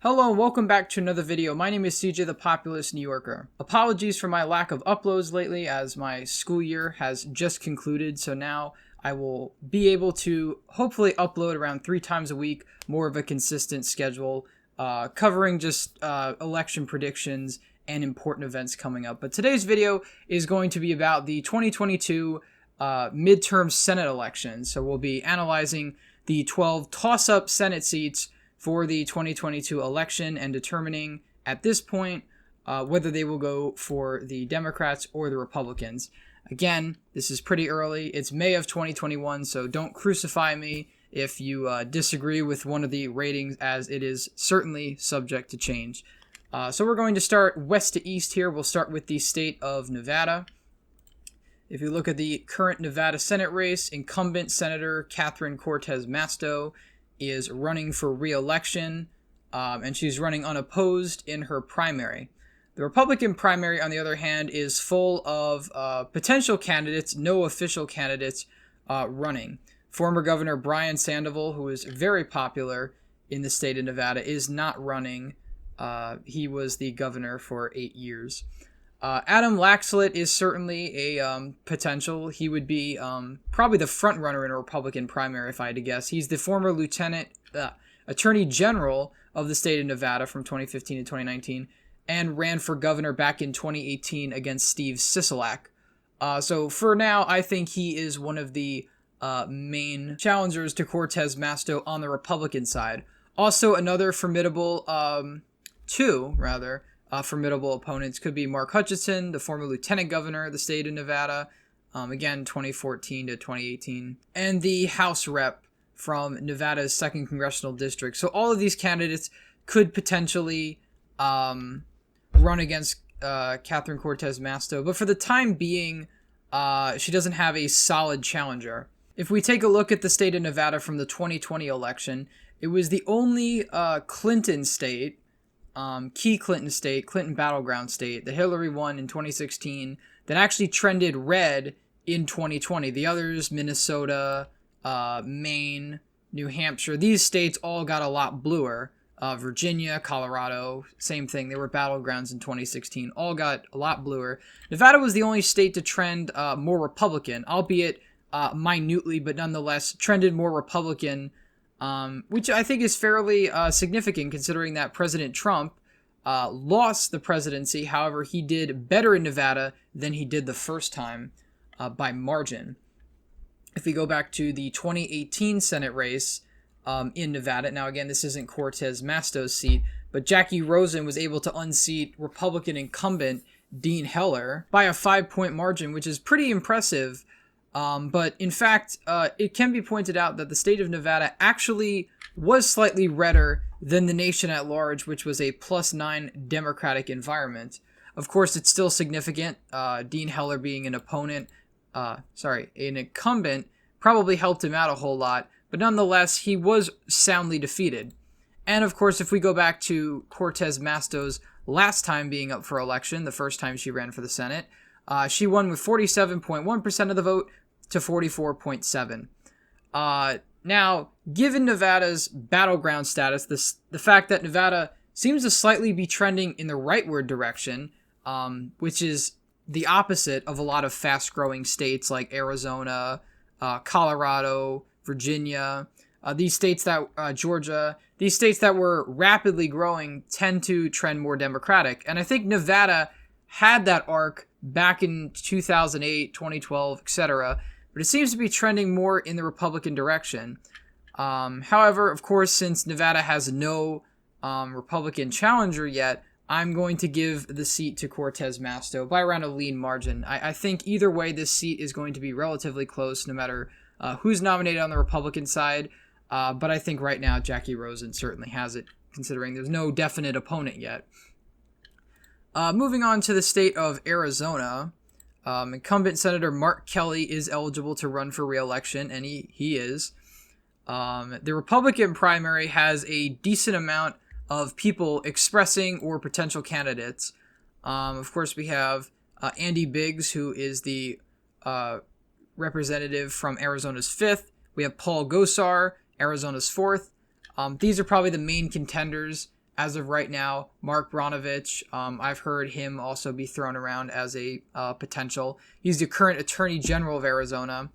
Hello and welcome back to another video. My name is CJ the Populous New Yorker. Apologies for my lack of uploads lately as my school year has just concluded, so now I will be able to hopefully upload around 3 times a week, more of a consistent schedule, covering just election predictions and important events coming up. But today's video is going to be about the 2022 midterm Senate election. So we'll be analyzing the 12 toss-up Senate seats for the 2022 election and determining at this point whether they will go for the Democrats or the Republicans. Again, this is pretty early. It's May of 2021, so don't crucify me if you disagree with one of the ratings, as it is certainly subject to change. So we're going to start west to east here. We'll start with the state of Nevada. If you look at the current Nevada Senate race, incumbent Senator Catherine Cortez Masto is running for re-election, and she's running unopposed in her primary. The Republican primary, on the other hand, is full of potential candidates, no official candidates running. Former Governor Brian Sandoval, who is very popular in the state of Nevada, is not running. He was the governor for 8 years. Adam Laxalt is certainly a potential. He would be probably the front runner in a Republican primary, if I had to guess. He's the former Attorney General of the state of Nevada from 2015 to 2019 and ran for governor back in 2018 against Steve Sisolak. So for now, I think he is one of the main challengers to Cortez Masto on the Republican side. Also, another formidable, formidable opponents could be Mark Hutchinson, the former lieutenant governor of the state of Nevada, again, 2014 to 2018, and the House rep from Nevada's 2nd Congressional District. So all of these candidates could potentially run against Catherine Cortez Masto, but for the time being, she doesn't have a solid challenger. If we take a look at the state of Nevada from the 2020 election, it was the only Clinton state, key Clinton state, Clinton battleground state, that Hillary won in 2016, that actually trended red in 2020. The others, Minnesota, Maine, New Hampshire, these states all got a lot bluer. Virginia, Colorado, same thing. They were battlegrounds in 2016, all got a lot bluer. Nevada was the only state to trend more Republican, albeit minutely, but nonetheless trended more Republican, which I think is fairly significant considering that President Trump lost the presidency. However, he did better in Nevada than he did the first time by margin. If we go back to the 2018 Senate race in Nevada, now again, this isn't Cortez Masto's seat, but Jackie Rosen was able to unseat Republican incumbent Dean Heller by a 5-point margin, which is pretty impressive. But in fact, it can be pointed out that the state of Nevada actually was slightly redder than the nation at large, which was a +9 Democratic environment. Of course, it's still significant. Dean Heller being an incumbent probably helped him out a whole lot, but nonetheless, he was soundly defeated. And of course, if we go back to Cortez Masto's last time being up for election, the first time she ran for the Senate, she won with 47.1% of the vote to 44.7%. Now, given Nevada's battleground status, the fact that Nevada seems to slightly be trending in the rightward direction, which is the opposite of a lot of fast-growing states like Arizona, Colorado, Virginia, these states that Georgia, these states that were rapidly growing tend to trend more Democratic. And I think Nevada had that arc back in 2008, 2012, etc., but it seems to be trending more in the Republican direction. However, of course, since Nevada has no Republican challenger yet, I'm going to give the seat to Cortez Masto by around a lean margin. I think either way, this seat is going to be relatively close, no matter who's nominated on the Republican side. But I think right now, Jackie Rosen certainly has it, considering there's no definite opponent yet. Moving on to the state of Arizona, incumbent Senator Mark Kelly is eligible to run for re-election, and he is. The Republican primary has a decent amount of people expressing or potential candidates. Of course, we have Andy Biggs, who is the representative from Arizona's 5th. We have Paul Gosar, Arizona's 4th. These are probably the main contenders as of right now. Mark Brnovich, I've heard him also be thrown around as a potential. He's the current Attorney General of Arizona.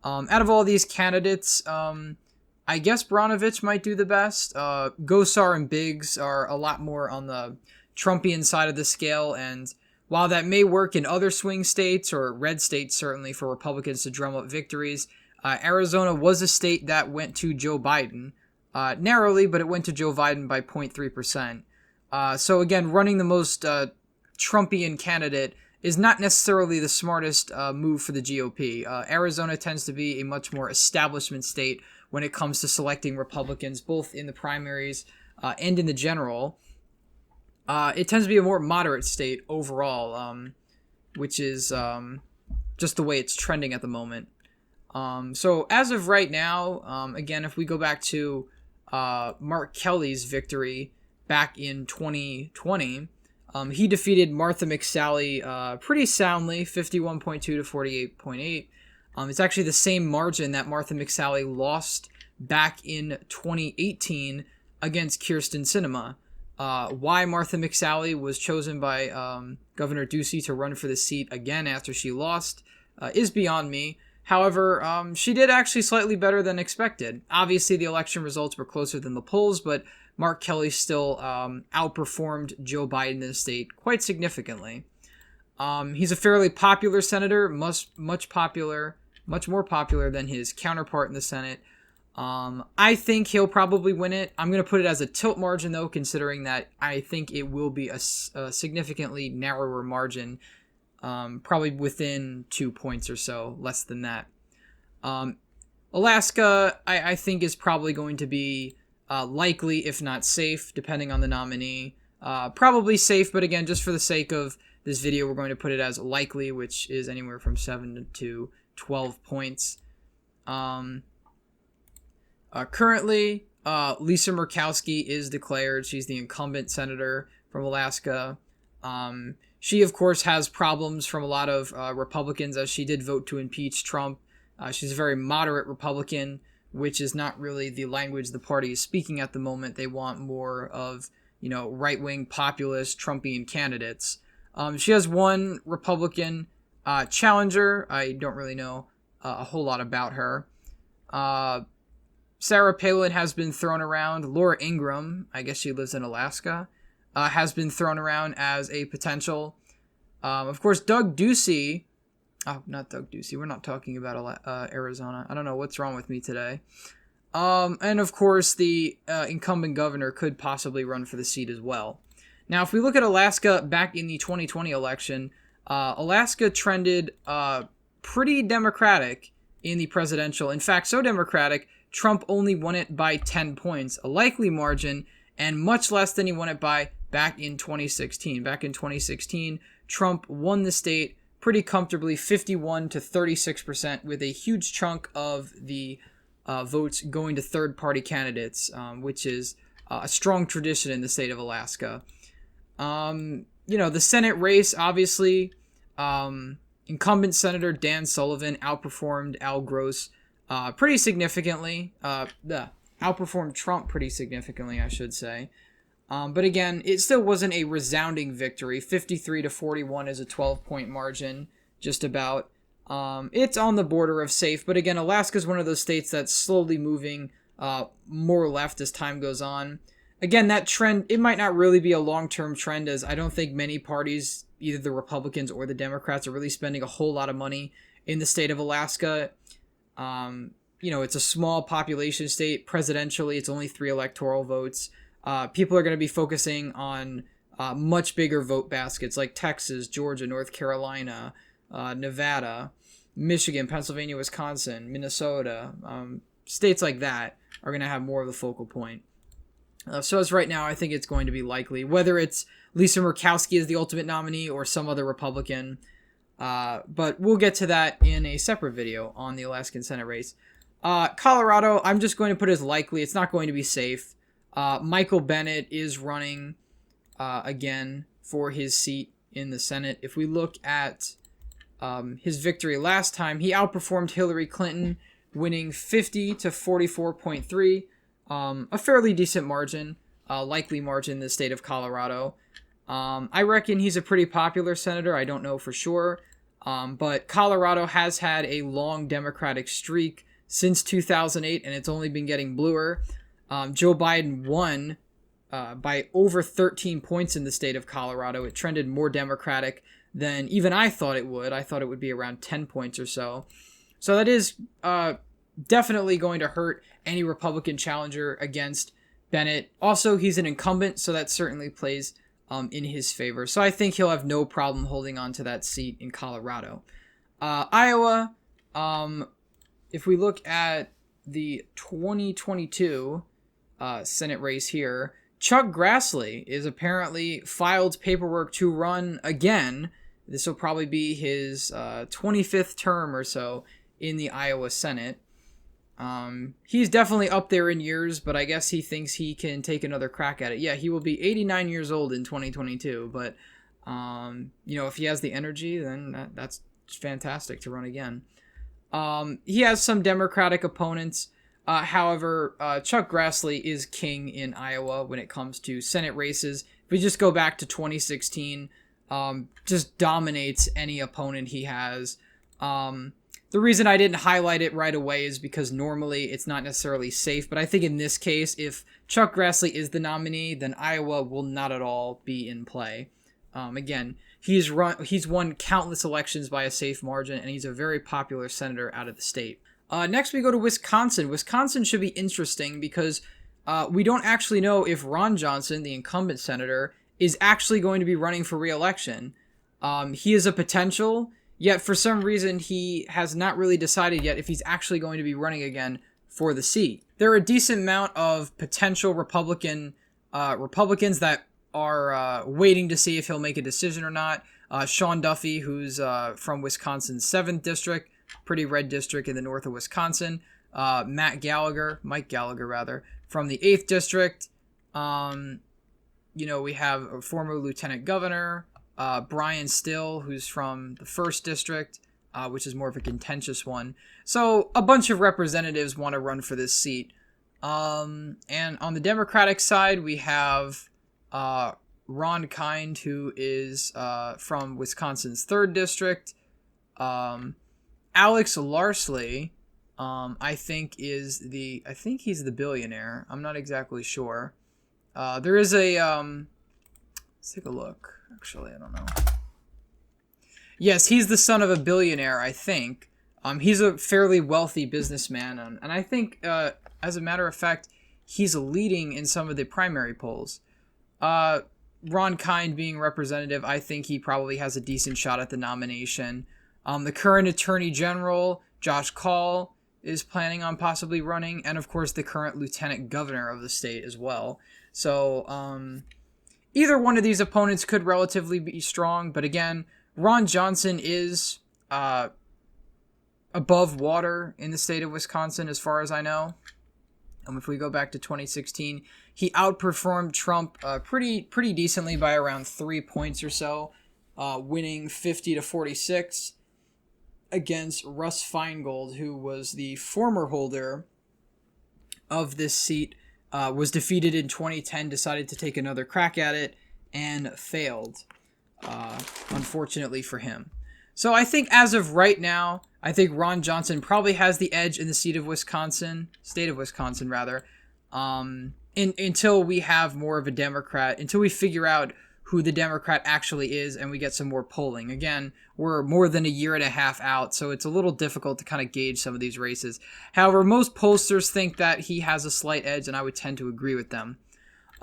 Out of all these candidates, I guess Brnovich might do the best. Gosar and Biggs are a lot more on the Trumpian side of the scale, and while that may work in other swing states, or red states certainly, for Republicans to drum up victories, Arizona was a state that went to Joe Biden. Narrowly, but it went to Joe Biden by 0.3%. So again, running the most Trumpian candidate is not necessarily the smartest move for the GOP. Arizona tends to be a much more establishment state when it comes to selecting Republicans, both in the primaries and in the general. It tends to be a more moderate state overall, which is just the way it's trending at the moment. So as of right now, again, if we go back to Mark Kelly's victory back in 2020, he defeated Martha McSally pretty soundly, 51.2 to 48.8. It's actually the same margin that Martha McSally lost back in 2018 against Kyrsten Sinema. Why Martha McSally was chosen by Governor Ducey to run for the seat again after she lost is beyond me. However, she did actually slightly better than expected. Obviously, the election results were closer than the polls, but Mark Kelly still outperformed Joe Biden in the state quite significantly. He's a fairly popular senator, much more popular than his counterpart in the Senate. I think he'll probably win it. I'm going to put it as a tilt margin, though, considering that I think it will be a significantly narrower margin. Probably within 2 points or so, less than that. Alaska, I think, is probably going to be likely, if not safe, depending on the nominee. Probably safe, but again, just for the sake of this video, we're going to put it as likely, which is anywhere from 7 to 12 points. Currently, Lisa Murkowski is declared. She's the incumbent senator from Alaska. She, of course, has problems from a lot of Republicans, as she did vote to impeach Trump. She's a very moderate Republican, which is not really the language the party is speaking at the moment. They want more of, right-wing populist Trumpian candidates. She has one Republican challenger. I don't really know a whole lot about her. Sarah Palin has been thrown around. Laura Ingraham, I guess she lives in Alaska, has been thrown around as a potential. Of course, Doug Ducey. Oh, not Doug Ducey. We're not talking about Arizona. I don't know what's wrong with me today. And of course, the incumbent governor could possibly run for the seat as well. Now, if we look at Alaska back in the 2020 election, Alaska trended pretty Democratic in the presidential. In fact, so Democratic, Trump only won it by 10 points, a likely margin, and much less than he won it by back in 2016. Back in 2016, Trump won the state pretty comfortably, 51 to 36%, with a huge chunk of the votes going to third-party candidates, which is a strong tradition in the state of Alaska. The Senate race, obviously, incumbent Senator Dan Sullivan outperformed Al Gross pretty significantly. Outperformed Trump pretty significantly, I should say. But again, it still wasn't a resounding victory. 53 to 41 is a 12-point margin, just about. It's on the border of safe, but again, Alaska's one of those states that's slowly moving more left as time goes on. Again, that trend, it might not really be a long-term trend, as I don't think many parties, either the Republicans or the Democrats, are really spending a whole lot of money in the state of Alaska. It's a small population state. Presidentially, it's only 3 electoral votes. People are going to be focusing on much bigger vote baskets like Texas, Georgia, North Carolina, Nevada, Michigan, Pennsylvania, Wisconsin, Minnesota. States like that are going to have more of the focal point. So as right now, I think it's going to be likely, whether it's Lisa Murkowski as the ultimate nominee or some other Republican. But we'll get to that in a separate video on the Alaskan Senate race. Colorado, I'm just going to put as likely. It's not going to be safe. Michael Bennet is running again for his seat in the Senate. If we look at his victory last time, he outperformed Hillary Clinton, winning 50 to 44.3, a fairly decent margin. likely margin in the state of Colorado. I reckon he's a pretty popular senator. I don't know for sure. But Colorado has had a long Democratic streak since 2008, and it's only been getting bluer. Joe Biden won by over 13 points in the state of Colorado. It trended more Democratic than even I thought it would. I thought it would be around 10 points or so. So that is definitely going to hurt any Republican challenger against Bennett. Also, he's an incumbent, so that certainly plays in his favor. So I think he'll have no problem holding on to that seat in Colorado. Iowa, if we look at the 2022 Senate race here, Chuck Grassley is apparently filed paperwork to run again. This will probably be his 25th term or so in the Iowa Senate. He's definitely up there in years, but I guess he thinks he can take another crack at it. Yeah, he will be 89 years old in 2022, but, if he has the energy, then that's fantastic to run again. He has some Democratic opponents. However, Chuck Grassley is king in Iowa when it comes to Senate races. If we just go back to 2016, just dominates any opponent he has. The reason I didn't highlight it right away is because normally it's not necessarily safe, but I think in this case, if Chuck Grassley is the nominee, then Iowa will not at all be in play. Again, he's won countless elections by a safe margin, and he's a very popular senator out of the state. Next, we go to Wisconsin. Wisconsin should be interesting because we don't actually know if Ron Johnson, the incumbent senator, is actually going to be running for re-election. He is a potential, yet for some reason he has not really decided yet if he's actually going to be running again for the seat. There are a decent amount of potential Republicans that are waiting to see if he'll make a decision or not. Sean Duffy, who's from Wisconsin's 7th district, pretty red district in the north of Wisconsin. Mike Gallagher, from the 8th district. We have a former lieutenant governor, Brian Still, who's from the 1st district, which is more of a contentious one. So a bunch of representatives want to run for this seat. And on the Democratic side, we have Ron Kind, who is from Wisconsin's 3rd district. Alex Larsley, I think he's the billionaire. I'm not exactly sure. There is a, let's take a look. Actually, I don't know. Yes, he's the son of a billionaire, I think. He's a fairly wealthy businessman, and I think, as a matter of fact, he's leading in some of the primary polls. Ron Kind being representative, I think he probably has a decent shot at the nomination. The current Attorney General, Josh Kaul, is planning on possibly running, and of course the current Lieutenant Governor of the state as well. So, either one of these opponents could relatively be strong, but again, Ron Johnson is above water in the state of Wisconsin, as far as I know. If we go back to 2016, he outperformed Trump pretty decently by around 3 points or so, winning 50-46 against Russ Feingold, who was the former holder of this seat, was defeated in 2010, decided to take another crack at it, and failed, unfortunately for him. So I think as of right now, I think Ron Johnson probably has the edge in the state of Wisconsin, until we have more of a Democrat, until we figure out who the Democrat actually is and we get some more polling. Again, we're more than a year and a half out, so it's a little difficult to kind of gauge some of these races. However, most pollsters think that he has a slight edge, and I would tend to agree with them.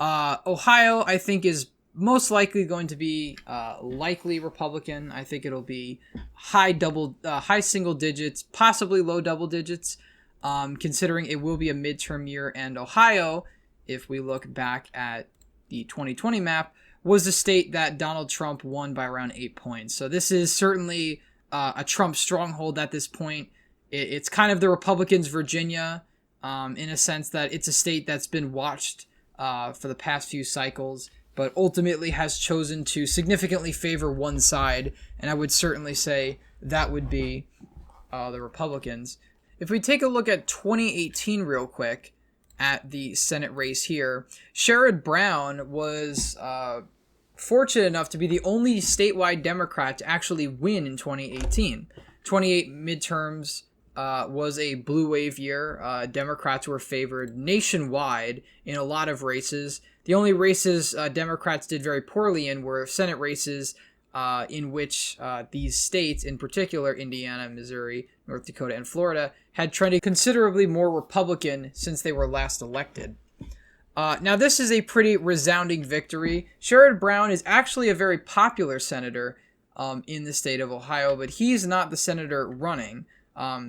Ohio, I think, is most likely going to be likely Republican. I think it'll be high single digits, possibly low double digits, considering it will be a midterm year. And Ohio, if we look back at the 2020 map, was a state that Donald Trump won by around 8 points. So this is certainly a Trump stronghold at this point. It's kind of the Republicans' Virginia, in a sense that it's a state that's been watched for the past few cycles, but ultimately has chosen to significantly favor one side, and I would certainly say that would be the Republicans. If we take a look at 2018 real quick, at the Senate race here. Sherrod Brown was fortunate enough to be the only statewide Democrat to actually win in 2018. 28 midterms was a blue wave year. Democrats were favored nationwide in a lot of races. The only races Democrats did very poorly in were Senate races in which these states, in particular Indiana, Missouri, North Dakota, and Florida, had trended considerably more Republican since they were last elected. Now, this is a pretty resounding victory. Sherrod Brown is actually a very popular senator in the state of Ohio, but he's not the senator running.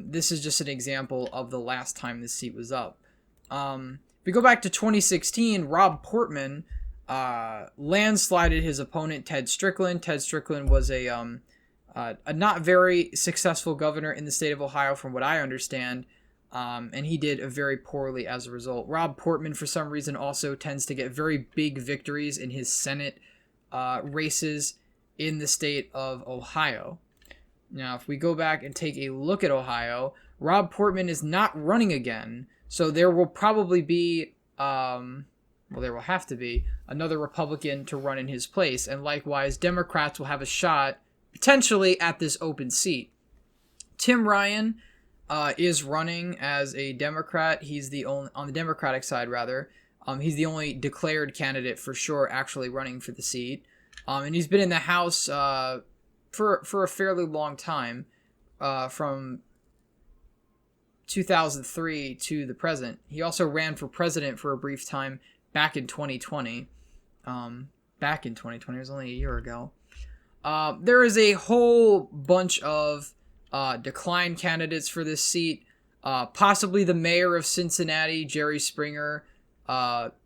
This is just an example of the last time this seat was up. If we go back to 2016, Rob Portman landslided his opponent, Ted Strickland. Ted Strickland was a not very successful governor in the state of Ohio, from what I understand. And he did very poorly as a result. Rob Portman, for some reason, also tends to get very big victories in his Senate races in the state of Ohio. Now, if we go back and take a look at Ohio, Rob Portman is not running again, so there will probably be, there will have to be another Republican to run in his place, and likewise, Democrats will have a shot, potentially, at this open seat. Tim Ryan is running as a Democrat. He's the only, on the Democratic side rather, he's the only declared candidate for sure actually running for the seat. And he's been in the House for a fairly long time, from 2003 to the present. He also ran for president for a brief time back in 2020. It was only a year ago. There is a whole bunch of declined candidates for this seat. Possibly the mayor of Cincinnati, Jerry Springer,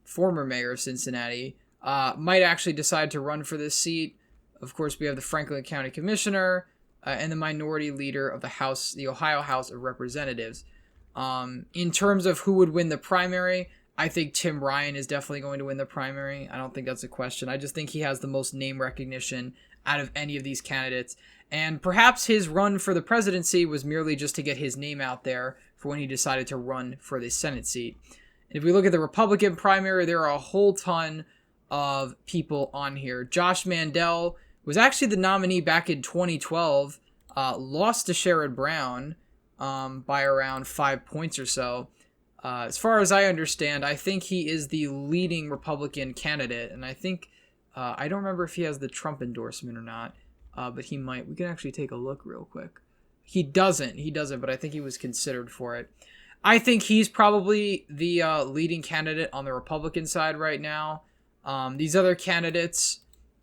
former mayor of Cincinnati, might actually decide to run for this seat. Of course, we have the Franklin County Commissioner and the minority leader of the House, the Ohio House of Representatives. In terms of who would win the primary, I think Tim Ryan is definitely going to win the primary. I don't think that's a question. I just think he has the most name recognition out of any of these candidates. And perhaps his run for the presidency was merely just to get his name out there for when he decided to run for the Senate seat. And if we look at the Republican primary, there are a whole ton of people on here. Josh Mandel was actually the nominee back in 2012, lost to Sherrod Brown by around 5 points or so. As far as I understand, I think he is the leading Republican candidate, and I think, I don't remember if he has the Trump endorsement or not, but he might. We can actually take a look real quick. He doesn't, but I think he was considered for it. I think he's probably the leading candidate on the Republican side right now. These other candidates,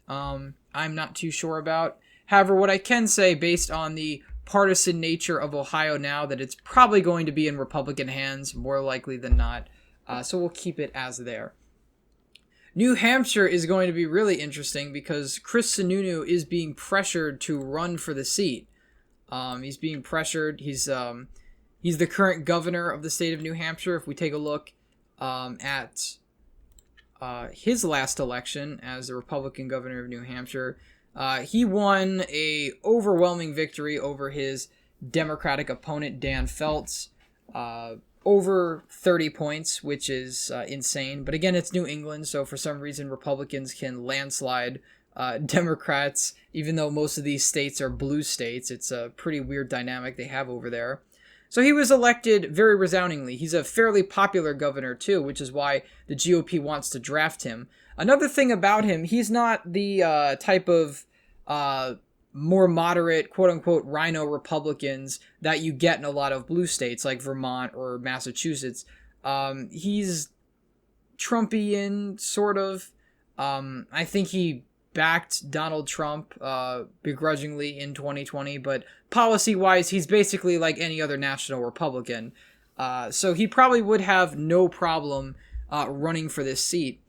I'm not too sure about. However, what I can say, based on the partisan nature of Ohio now, that it's probably going to be in Republican hands, more likely than not. So we'll keep it as there. New Hampshire is going to be really interesting because Chris Sununu is being pressured to run for the seat. He's being pressured. He's the current governor of the state of New Hampshire. If we take a look at his last election as the Republican governor of New Hampshire, he won a overwhelming victory over his Democratic opponent, Dan Feltz, over 30 points, which is insane. But again, it's New England, so for some reason Republicans can landslide Democrats, even though most of these states are blue states. It's a pretty weird dynamic they have over there. So he was elected very resoundingly. He's a fairly popular governor, too, which is why the GOP wants to draft him. Another thing about him, he's not the type of more moderate, quote-unquote, rhino Republicans that you get in a lot of blue states like Vermont or Massachusetts. He's Trumpian, sort of. I think he backed Donald Trump begrudgingly in 2020, but policy-wise, he's basically like any other national Republican. So he probably would have no problem running for this seat.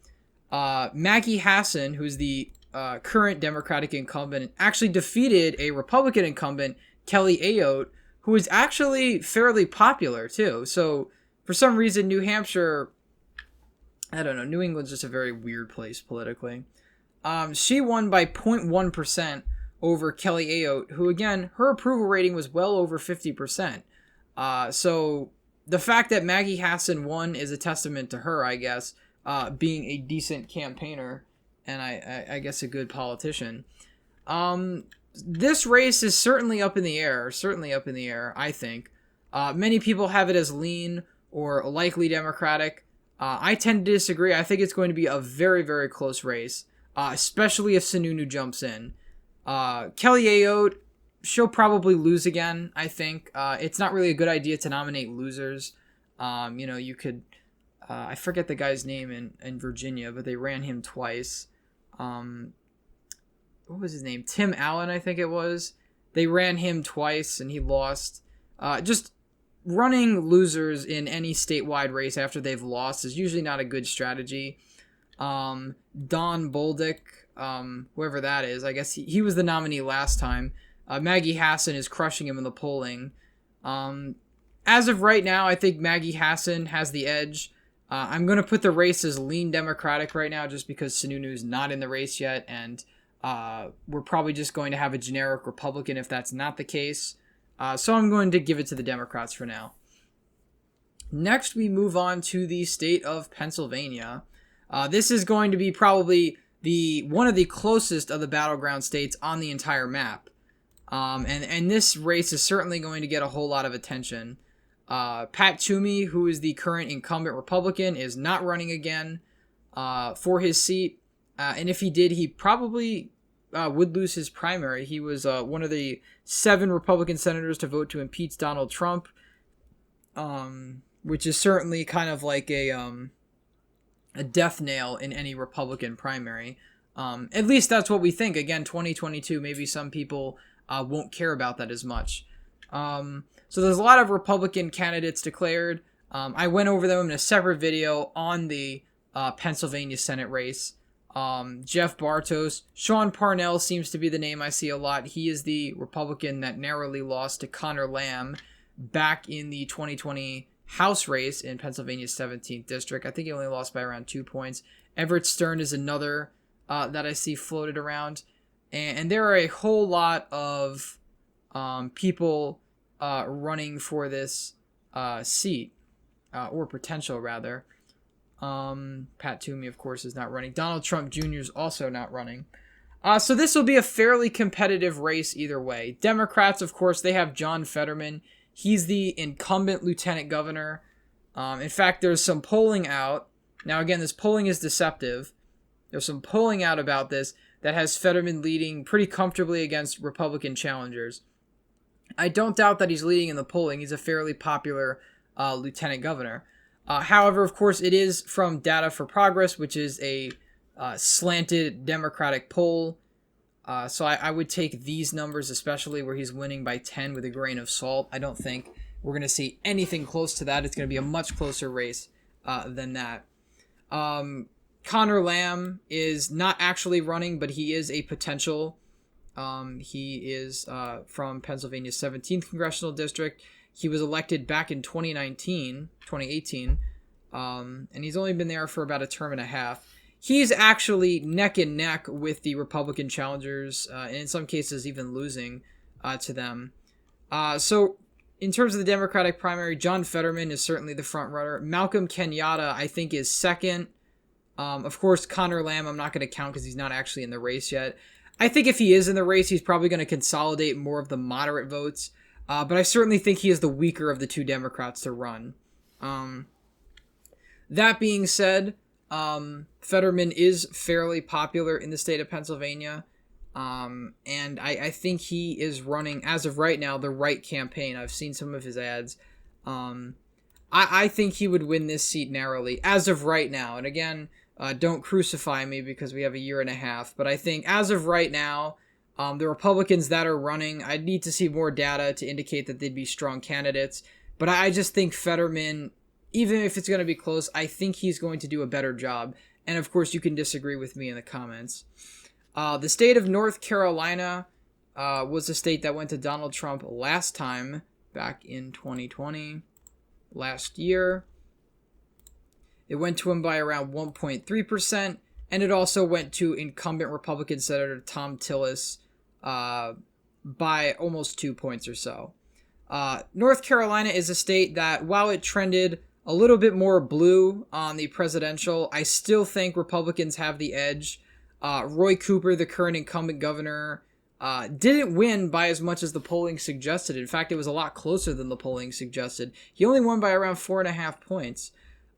Maggie Hassan, who's the current Democratic incumbent, actually defeated a Republican incumbent, Kelly Ayotte, who is actually fairly popular too. So for some reason, New Hampshire, I don't know, New England's just a very weird place politically. She won by 0.1% over Kelly Ayotte, who again, her approval rating was well over 50%. So the fact that Maggie Hassan won is a testament to her, I guess, being a decent campaigner and I guess a good politician. This race is certainly up in the air, I think. Many people have it as lean or likely Democratic. I tend to disagree. I think it's going to be a very, very close race, especially if Sununu jumps in. Kelly Ayotte, she'll probably lose again, I think. It's not really a good idea to nominate losers. You could... I forget the guy's name in Virginia, but they ran him twice. What was his name? Tim Allen, I think it was. They ran him twice, and he lost. Just running losers in any statewide race after they've lost is usually not a good strategy. Don Bolduc, whoever that is, I guess he was the nominee last time. Maggie Hassan is crushing him in the polling. As of right now, I think Maggie Hassan has the edge. I'm going to put the race as lean Democratic right now just because Sununu's not in the race yet, and we're probably just going to have a generic Republican if that's not the case. So I'm going to give it to the Democrats for now. Next, we move on to the state of Pennsylvania. This is going to be probably one of the closest of the battleground states on the entire map. And this race is certainly going to get a whole lot of attention. Pat Toomey, who is the current incumbent Republican, is not running again for his seat. And if he did, he probably would lose his primary. He was one of the 7 Republican senators to vote to impeach Donald Trump, which is certainly kind of like a death nail in any Republican primary. At least that's what we think. Again, 2022, maybe some people won't care about that as much. So there's a lot of Republican candidates declared. I went over them in a separate video on the Pennsylvania Senate race. Jeff Bartos. Sean Parnell seems to be the name I see a lot. He is the Republican that narrowly lost to Connor Lamb back in the 2020 House race in Pennsylvania's 17th district. I think he only lost by around 2 points. Everett Stern is another that I see floated around. And there are a whole lot of people running for this seat, or potential rather. Pat Toomey, of course, is not running. Donald Trump Jr. is also not running. So this will be a fairly competitive race either way. Democrats, of course, they have John Fetterman. He's the incumbent lieutenant governor. In fact, there's some polling out. Now, again, this polling is deceptive. There's some polling out about this that has Fetterman leading pretty comfortably against Republican challengers. I don't doubt that he's leading in the polling. He's a fairly popular lieutenant governor. However, of course, it is from Data for Progress, which is a slanted Democratic poll. So I would take these numbers, especially where he's winning by 10, with a grain of salt. I don't think we're going to see anything close to that. It's going to be a much closer race than that. Connor Lamb is not actually running, but he is a potential. He is from Pennsylvania's 17th Congressional District. He was elected back in 2018, and he's only been there for about a term and a half. He's actually neck and neck with the Republican challengers, and in some cases even losing to them. So in terms of the Democratic primary, John Fetterman is certainly the front runner. Malcolm Kenyatta, I think, is second. Of course, Connor Lamb, I'm not going to count because he's not actually in the race yet. I think if he is in the race, he's probably going to consolidate more of the moderate votes. But I certainly think he is the weaker of the two Democrats to run. That being said, Fetterman is fairly popular in the state of Pennsylvania. And I think he is running, as of right now, the right campaign. I've seen some of his ads. I think he would win this seat narrowly, as of right now. And again, don't crucify me because we have a year and a half. But I think as of right now, the Republicans that are running, I'd need to see more data to indicate that they'd be strong candidates. But I just think Fetterman, even if it's going to be close, I think he's going to do a better job. And of course, you can disagree with me in the comments. The state of North Carolina was a state that went to Donald Trump last time, back in 2020, last year. It went to him by around 1.3%, and it also went to incumbent Republican Senator Tom Tillis by almost 2 points or so. North Carolina is a state that, while it trended a little bit more blue on the presidential, I still think Republicans have the edge. Roy Cooper, the current incumbent governor, didn't win by as much as the polling suggested. In fact, it was a lot closer than the polling suggested. He only won by around 4.5 points.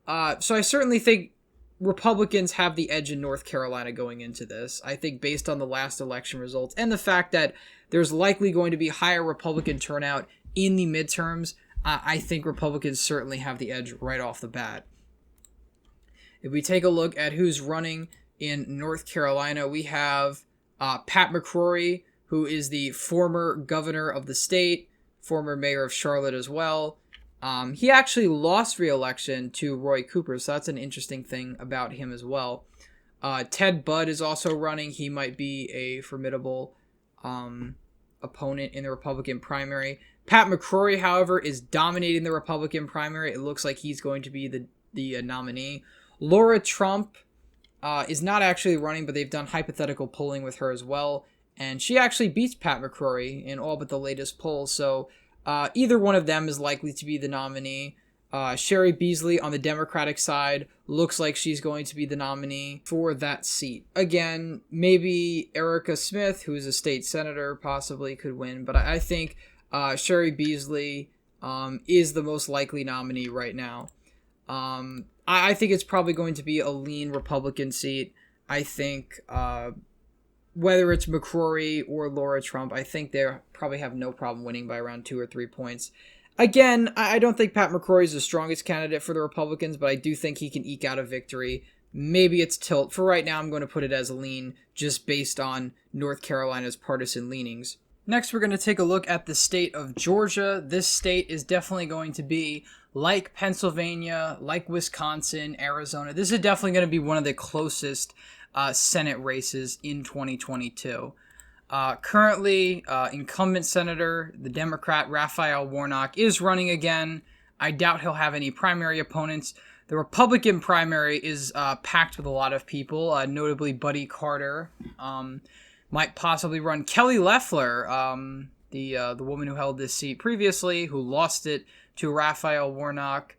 So I certainly think Republicans have the edge in North Carolina going into this. I think based on the last election results and the fact that there's likely going to be higher Republican turnout in the midterms, I think Republicans certainly have the edge right off the bat. If we take a look at who's running in North Carolina, we have Pat McCrory, who is the former governor of the state, former mayor of Charlotte as well. He actually lost re-election to Roy Cooper, so that's an interesting thing about him as well. Ted Budd is also running. He might be a formidable opponent in the Republican primary. Pat McCrory, however, is dominating the Republican primary. It looks like he's going to be the nominee. Laura Trump is not actually running, but they've done hypothetical polling with her as well. And she actually beats Pat McCrory in all but the latest polls. So either one of them is likely to be the nominee. Sherry Beasley on the Democratic side looks like she's going to be the nominee for that seat. Again, maybe Erica Smith, who is a state senator, possibly could win. But I think Sherry Beasley is the most likely nominee right now. I think it's probably going to be a lean Republican seat. I think whether it's McCrory or Laura Trump, I think they probably have no problem winning by around 2 or 3 points. Again, I don't think Pat McCrory is the strongest candidate for the Republicans, but I do think he can eke out a victory. Maybe it's tilt. For right now, I'm going to put it as a lean, just based on North Carolina's partisan leanings. Next, we're going to take a look at the state of Georgia. This state is definitely going to be like Pennsylvania, like Wisconsin, Arizona. This is definitely going to be one of the closest Senate races in 2022. Currently, incumbent senator, the Democrat Raphael Warnock, is running again. I doubt he'll have any primary opponents. The Republican primary is packed with a lot of people, notably Buddy Carter. Might possibly run Kelly Loeffler, the woman who held this seat previously, who lost it to Raphael Warnock.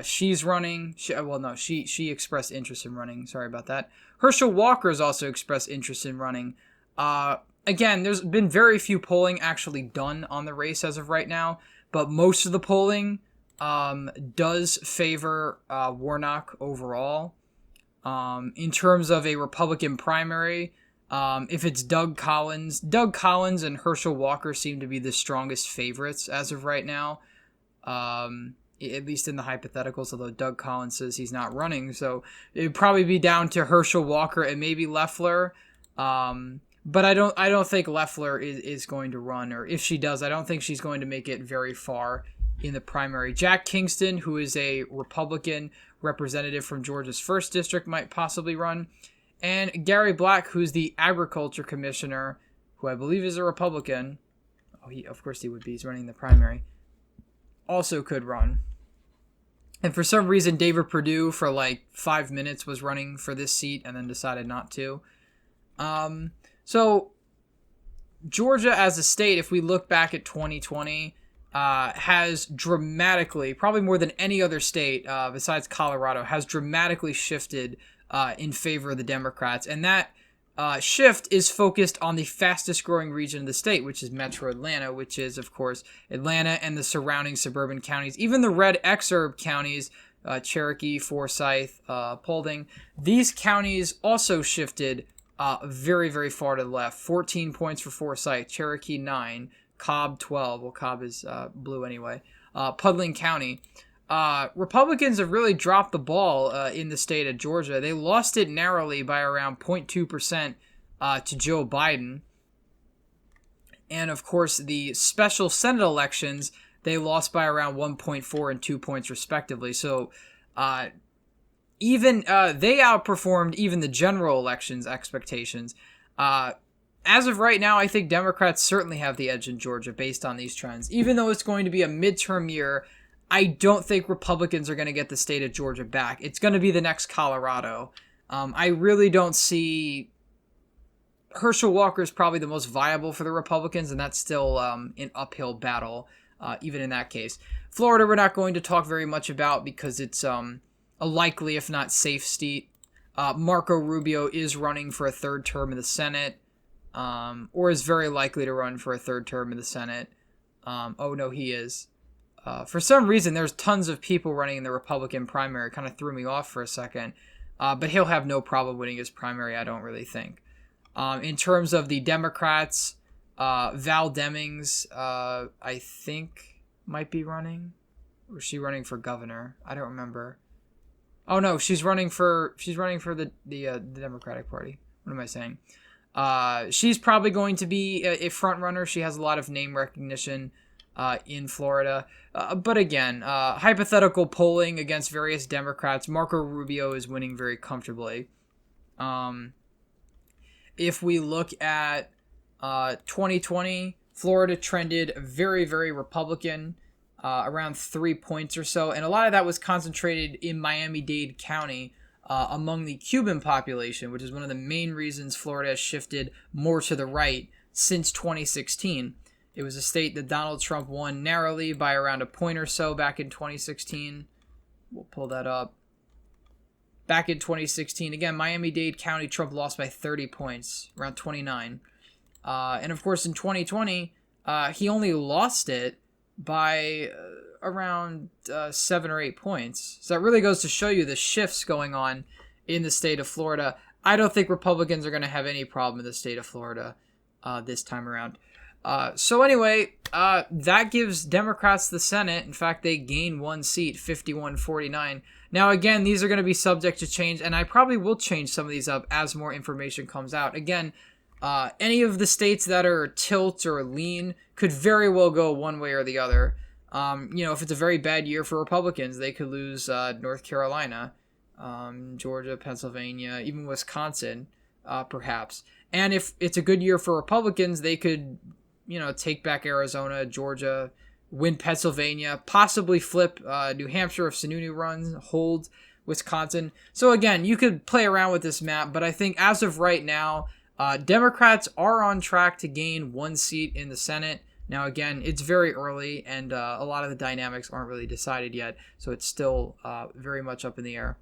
She's running. She expressed interest in running. Sorry about that. Herschel Walker has also expressed interest in running. Again, there's been very few polling actually done on the race as of right now, but most of the polling does favor Warnock overall. In terms of a Republican primary, if it's Doug Collins and Herschel Walker seem to be the strongest favorites as of right now, at least in the hypotheticals, although Doug Collins says he's not running. So it'd probably be down to Herschel Walker and maybe Loeffler. But I don't think Loeffler is going to run, or if she does, I don't think she's going to make it very far in the primary. Jack Kingston, who is a Republican representative from Georgia's 1st District, might possibly run. And Gary Black, who's the agriculture commissioner, who I believe is a Republican. Of course he would be. He's running the primary. Also could run. And for some reason, David Perdue, for like 5 minutes, was running for this seat and then decided not to. So Georgia as a state, if we look back at 2020, has dramatically, probably more than any other state besides Colorado, has dramatically shifted in favor of the Democrats. And that shift is focused on the fastest growing region of the state, which is Metro Atlanta, which is, of course, Atlanta and the surrounding suburban counties. Even the red exurb counties, Cherokee, Forsyth, Paulding, these counties also shifted very, very far to the left. 14 points for Forsyth, Cherokee 9, Cobb 12. Well, Cobb is blue anyway. Puddling County. Republicans have really dropped the ball in the state of Georgia. They lost it narrowly by around 0.2% to Joe Biden. And, of course, the special Senate elections, they lost by around 1.4 and 2 points respectively. So even they outperformed even the general elections expectations. As of right now, I think Democrats certainly have the edge in Georgia based on these trends. Even though it's going to be a midterm year, I don't think Republicans are going to get the state of Georgia back. It's going to be the next Colorado. I really don't see... Herschel Walker is probably the most viable for the Republicans, and that's still an uphill battle. even in that case. Florida, we're not going to talk very much about because it's a likely, if not safe seat. Marco Rubio is running for a third term in the Senate, or is very likely to run for a third term in the Senate. Oh, no, he is. For some reason, there's tons of people running in the Republican primary. It kind of threw me off for a second. But he'll have no problem winning his primary, I don't really think. In terms of the Democrats, Val Demings, I think, might be running. Or is she running for governor? I don't remember. Oh no, she's running for the Democratic Party. What am I saying? She's probably going to be a front runner. She has a lot of name recognition in Florida. But again, hypothetical polling against various Democrats, Marco Rubio is winning very comfortably. If we look at 2020, Florida trended very, very Republican, around 3 points or so. And a lot of that was concentrated in Miami-Dade County among the Cuban population, which is one of the main reasons Florida has shifted more to the right since 2016. It was a state that Donald Trump won narrowly by around a point or so back in 2016. We'll pull that up. Back in 2016, again, Miami-Dade County, Trump lost by 30 points, around 29. And of course, in 2020, he only lost it by around 7 or 8 points. So that really goes to show you the shifts going on in the state of Florida. I don't think Republicans are going to have any problem in the state of Florida this time around. So anyway, that gives Democrats the Senate. In fact, they gain one seat, 51-49. Now, again, these are going to be subject to change, and I probably will change some of these up as more information comes out. Again, any of the states that are tilt or lean could very well go one way or the other. If it's a very bad year for Republicans, they could lose North Carolina, Georgia, Pennsylvania, even Wisconsin, perhaps. And if it's a good year for Republicans, they could, take back Arizona, Georgia, win Pennsylvania, possibly flip New Hampshire if Sununu runs, hold Wisconsin. So again, you could play around with this map, but I think as of right now, Democrats are on track to gain one seat in the Senate. Now, again, it's very early, and a lot of the dynamics aren't really decided yet, so it's still very much up in the air.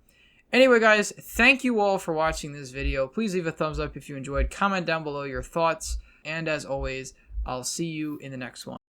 Anyway, guys, thank you all for watching this video. Please leave a thumbs up if you enjoyed. Comment down below your thoughts, and as always, I'll see you in the next one.